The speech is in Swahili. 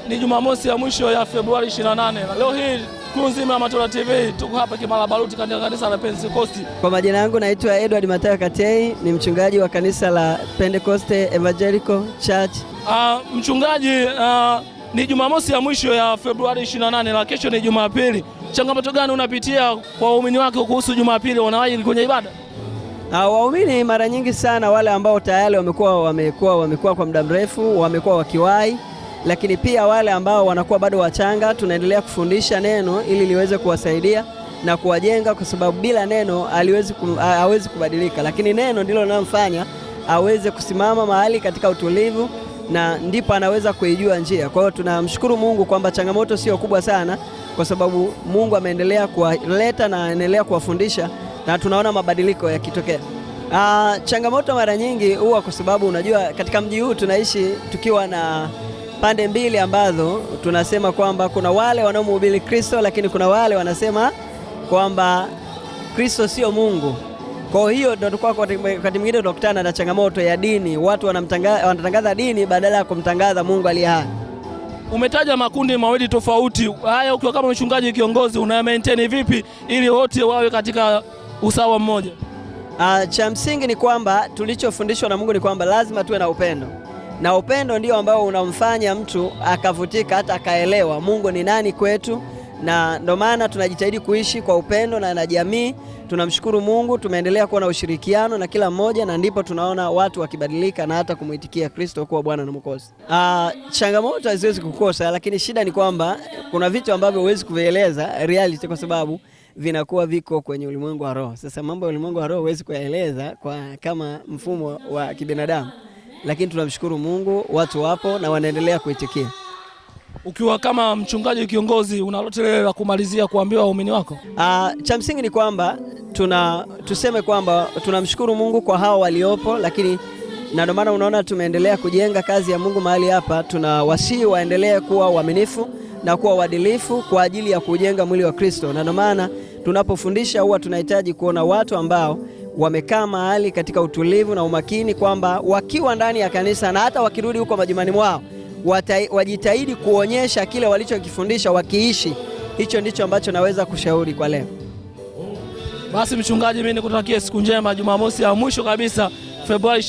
Ni Jumamosi ya mwisho ya Februari 28. Na leo hii crew nzima ya Matola TV tuko hapa Kimara Baruti katika kanisa la Pentecost. Kwa majina yangu naitwa Edward Mateo Katei, ni mchungaji wa kanisa la Pentecost Evangelical Church. Mchungaji, ni Jumamosi ya mwisho ya Februari 28 na kesho ni Jumapili. Changamoto gani unapitia kwa waumini wake kuhusu Jumapili wanawahi kwenye ibada? Waumini mara nyingi sana wale ambao tayari wamekuwa kwa muda mrefu wamekuwa wakiwahi, lakini pia wale ambao wanakuwa bado wachanga tunaendelea kufundisha neno ili liweze kuwasaidia na kuwajenga, kwa sababu bila neno hawezi kubadilika, lakini neno ndilo linalomfanya aweze kusimama mahali katika utulivu na ndipo anaweza kuijua njia. Kwa hiyo tunamshukuru Mungu kwamba changamoto sio kubwa sana, kwa sababu Mungu ameendelea kuwaleta na anaendelea kuwafundisha na tunaona mabadiliko yakitokea. Changamoto mara nyingi huwa kwa sababu unajua katika mji huu tunaishi tukiwa na pande mbili ambazo tunasema kwamba kuna wale wanaomhubiri Kristo, lakini kuna wale wanasema kwamba Kristo sio Mungu. Kwa hiyo ndio wakati mwingine tunakutana na changamoto ya dini. Watu wanatangaza dini badala ya kumtangaza Mungu aliye hai. Umetaja makundi mawili tofauti. Haya, ukiwa kama mchungaji kiongozi una maintain vipi ili wote wawe katika usawa mmoja? Cha msingi ni kwamba tulichofundishwa na Mungu ni kwamba lazima tuwe na upendo. Na upendo ndio ambao unamfanya mtu akavutika hata akaelewa Mungu ni nani kwetu, na ndio maana tunajitahidi kuishi kwa upendo na jamii. Tunamshukuru Mungu, tumeendelea kuwa na ushirikiano na kila mmoja, na ndipo tunaona watu wakibadilika na hata kumuitikia Kristo kuwa Bwana na Mwokozi. Changamoto haziwezi kukosa, lakini shida ni kwamba kuna vitu ambavyo huwezi kuvieleza reality kwa sababu vinakuwa viko kwenye ulimwengu wa roho. Sasa mambo ya ulimwengu wa roho huwezi kuyaeleza kama mfumo wa kibinadamu, lakini tunamshukuru Mungu, watu wapo na wanaendelea kuitikia. Ukiwa kama mchungaji kiongozi, unalote la kumalizia kuambia waumini wako? Cha msingi ni kwamba tuseme kwamba tunamshukuru Mungu kwa hao waliopo, lakini na ndio maana unaona tumeendelea kujenga kazi ya Mungu mahali hapa. Tunawasihi waendelee kuwa waaminifu na kuwa waadilifu kwa ajili ya kujenga mwili wa Kristo, na ndio maana tunapofundisha huwa tunahitaji kuona watu ambao wamekaa mahali katika utulivu na umakini, kwamba wakiwa ndani ya kanisa na hata wakirudi huko majumbani mwao wajitahidi kuonyesha kile walichokifundisha wakiishi. Hicho ndicho ambacho naweza kushauri kwa leo. Basi mchungaji, mimi nikutakia siku njema, Jumamosi ya mwisho kabisa Februari